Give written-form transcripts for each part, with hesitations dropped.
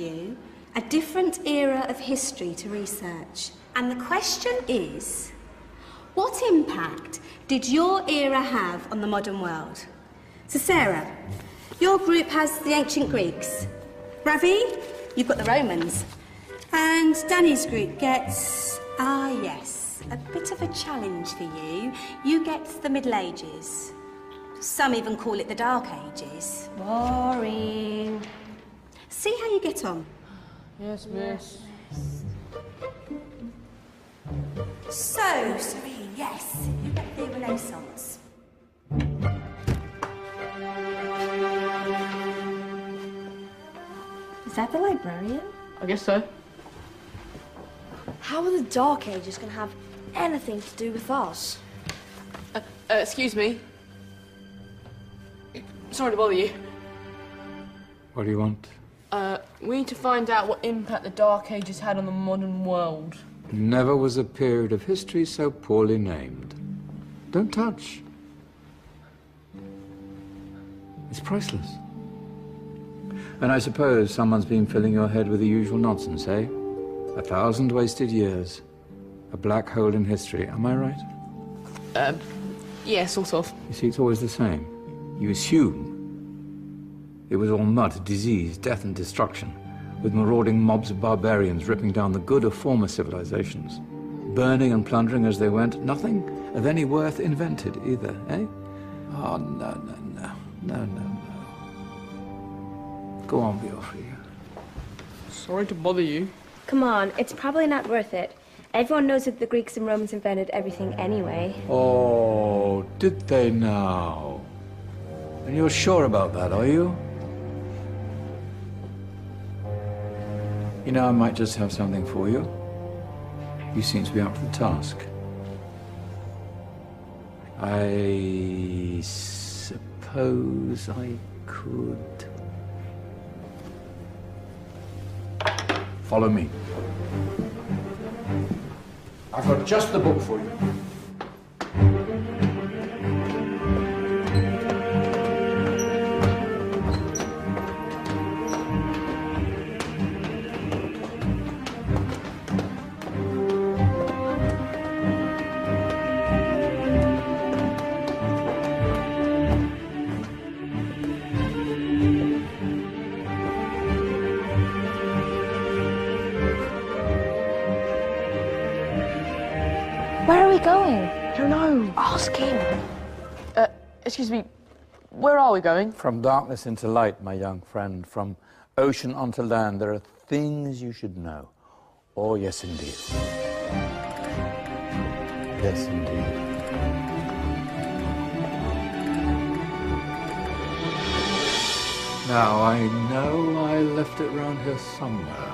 you a different era of history to research. And the question is, what impact did your era have on the modern world? So Sarah, your group has the ancient Greeks. Ravi, you've got the Romans. And Danny's group gets, yes, a bit of a challenge for you. You get the Middle Ages. Some even call it the Dark Ages. Boring. See how you get on. Yes, miss. So, Serene, yes, you get the Renaissance. Is that the Librarian? I guess so. How are the Dark Ages going to have anything to do with us? Excuse me. Sorry to bother you. What do you want? We need to find out what impact the Dark Ages had on the modern world. Never was a period of history so poorly named. Don't touch. It's priceless. And I suppose someone's been filling your head with the usual nonsense, eh? 1,000 wasted years. A black hole in history, am I right? Yeah, sort of. You see, it's always the same. You assume it was all mud, disease, death and destruction, with marauding mobs of barbarians ripping down the good of former civilizations, burning and plundering as they went. Nothing of any worth invented either, eh? Oh, no. Go on, Biofri. Sorry to bother you. Come on, it's probably not worth it. Everyone knows that the Greeks and Romans invented everything anyway. Oh, did they now? And you're sure about that, are you? You know, I might just have something for you. You seem to be up for the task. I suppose I could... Follow me. I've got just the book for you. Where are we going? I don't know. Ask him. Excuse me. Where are we going? From darkness into light, my young friend. From ocean onto land, there are things you should know. Oh, yes, indeed. Yes, indeed. Now, I know I left it round here somewhere.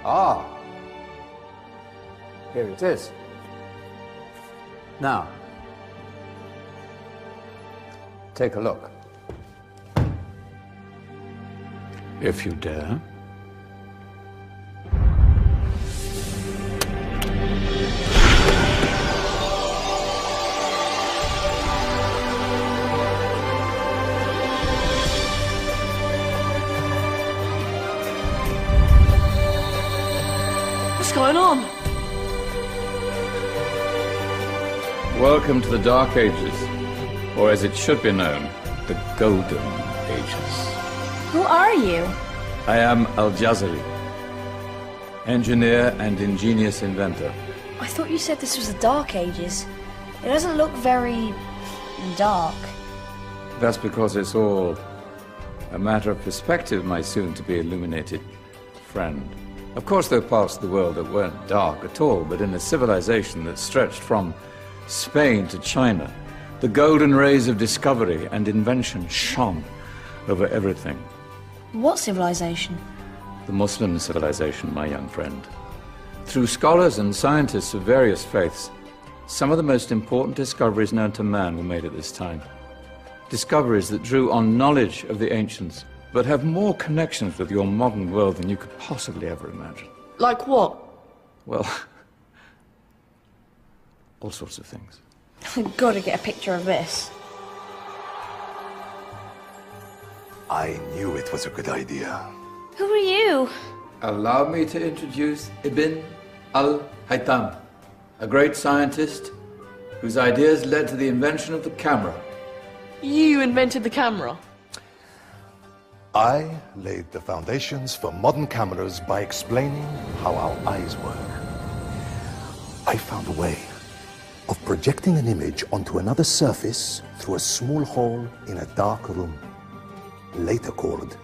Ah, here it is. Now, take a look. If you dare. What's going on? Welcome to the Dark Ages, or as it should be known, the Golden Ages. Who are you? I am Al-Jazari, engineer and ingenious inventor. I thought you said this was the Dark Ages. It doesn't look very... dark. That's because it's all a matter of perspective, my soon-to-be illuminated friend. Of course, there are parts of the world that weren't dark at all, but in a civilization that stretched from Spain to China, the golden rays of discovery and invention shone over everything. What civilization? The Muslim civilization, my young friend. Through scholars and scientists of various faiths, some of the most important discoveries known to man were made at this time. Discoveries that drew on knowledge of the ancients, but have more connections with your modern world than you could possibly ever imagine. Like what? Well, all sorts of things. I've got to get a picture of this. I knew it was a good idea. Who are you? Allow me to introduce Ibn al-Haytham, a great scientist whose ideas led to the invention of the camera. You invented the camera? I laid the foundations for modern cameras by explaining how our eyes work. I found a way of projecting an image onto another surface through a small hole in a dark room, later called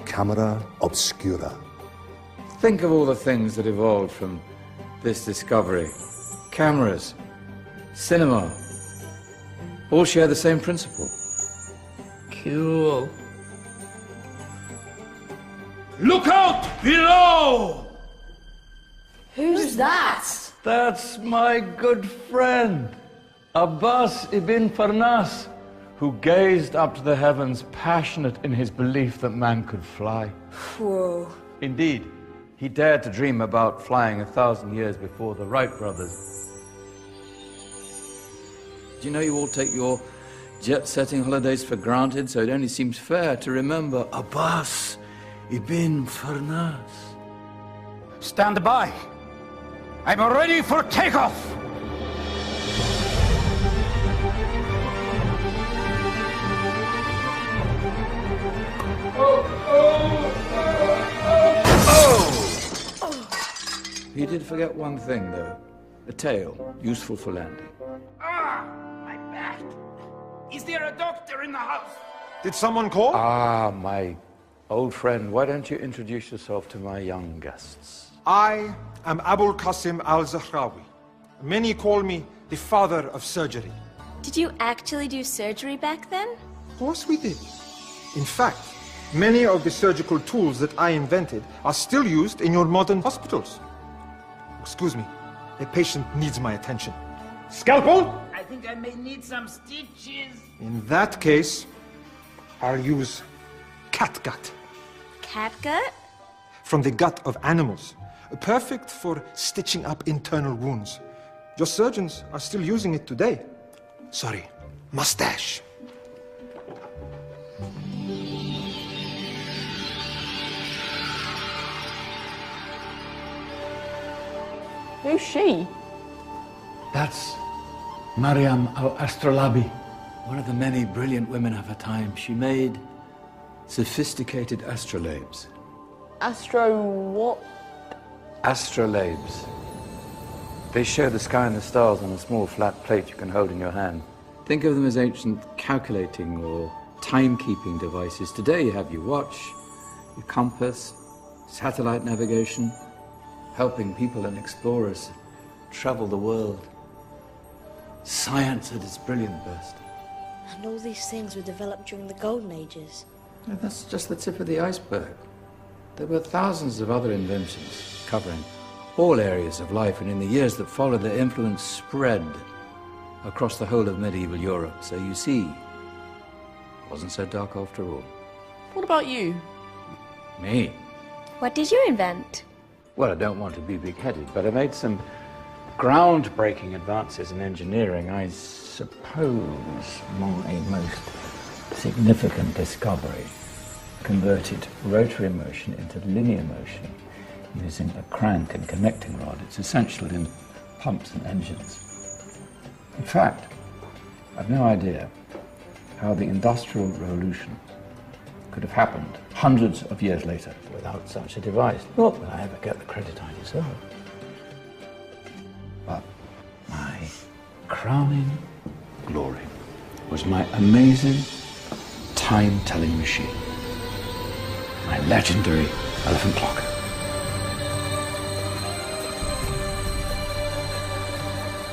camera obscura. Think of all the things that evolved from this discovery. Cameras, cinema, all share the same principle. Cool. Look out below! Who's that? That's my good friend, Abbas ibn Farnas, who gazed up to the heavens, passionate in his belief that man could fly. Whoa. Indeed, he dared to dream about flying 1,000 years before the Wright brothers. Do you know you all take your jet-setting holidays for granted, so it only seems fair to remember Abbas ibn Farnas? Stand by. I'm ready for takeoff. He did forget one thing, though. A tail, useful for landing. Ah, my back. Is there a doctor in the house? Did someone call? Ah, my old friend, why don't you introduce yourself to my young guests? I am Abul Qasim al-Zahrawi. Many call me the father of surgery. Did you actually do surgery back then? Of course we did. In fact, many of the surgical tools that I invented are still used in your modern hospitals. Excuse me, a patient needs my attention. Scalpel? I think I may need some stitches. In that case, I'll use catgut. Catgut? From the gut of animals. Perfect for stitching up internal wounds. Your surgeons are still using it today. Sorry, mustache. Who's she? That's Maryam al-Astrolabi, one of the many brilliant women of her time. She made sophisticated astrolabes. Astro what? Astrolabes. They show the sky and the stars on a small flat plate you can hold in your hand. Think of them as ancient calculating or timekeeping devices. Today you have your watch, your compass, satellite navigation, helping people and explorers travel the world. Science at its brilliant best. And all these things were developed during the Golden Ages. And that's just the tip of the iceberg. There were thousands of other inventions covering all areas of life, and in the years that followed, their influence spread across the whole of medieval Europe. So you see, it wasn't so dark after all. What about you? Me? What did you invent? Well, I don't want to be big-headed, but I made some groundbreaking advances in engineering. I suppose my most significant discovery converted rotary motion into linear motion using a crank and connecting rod. It's essential in pumps and engines. In fact, I've no idea how the Industrial Revolution could have happened hundreds of years later without such a device. Not that I ever get the credit I deserve. But my crowning glory was my amazing time-telling machine. My legendary elephant clock.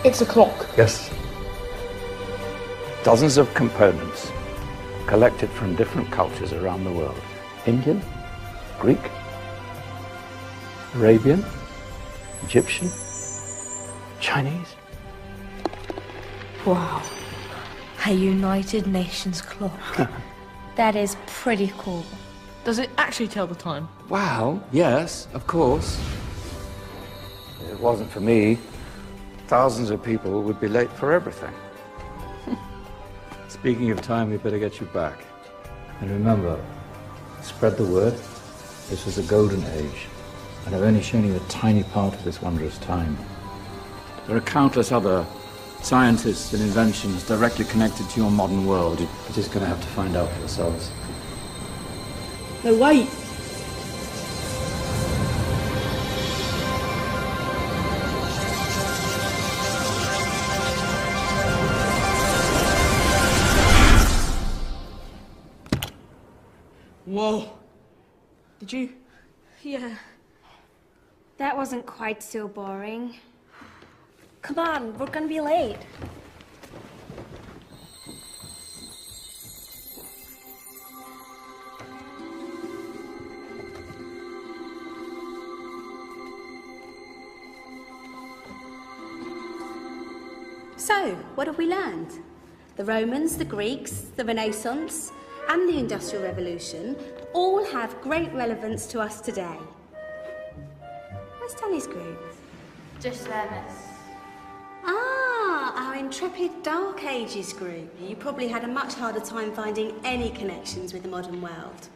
It's a clock. Yes. Dozens of components collected from different cultures around the world. Indian, Greek, Arabian, Egyptian, Chinese. Wow. A United Nations clock. That is pretty cool. Does it actually tell the time? Well, yes, of course. If it wasn't for me, thousands of people would be late for everything. Speaking of time, we better get you back. And remember, spread the word. This was a golden age, and I've only shown you a tiny part of this wondrous time. There are countless other scientists and inventions directly connected to your modern world. You're just going to have to find out for yourselves. No, wait! Whoa. Did you? Yeah. That wasn't quite so boring. Come on, we're gonna be late. So, what have we learned? The Romans, the Greeks, the Renaissance, and the Industrial Revolution all have great relevance to us today. Where's Danny's group? Just there, miss. Ah, our intrepid Dark Ages group. You probably had a much harder time finding any connections with the modern world.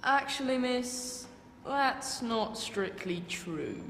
Actually, miss, that's not strictly true.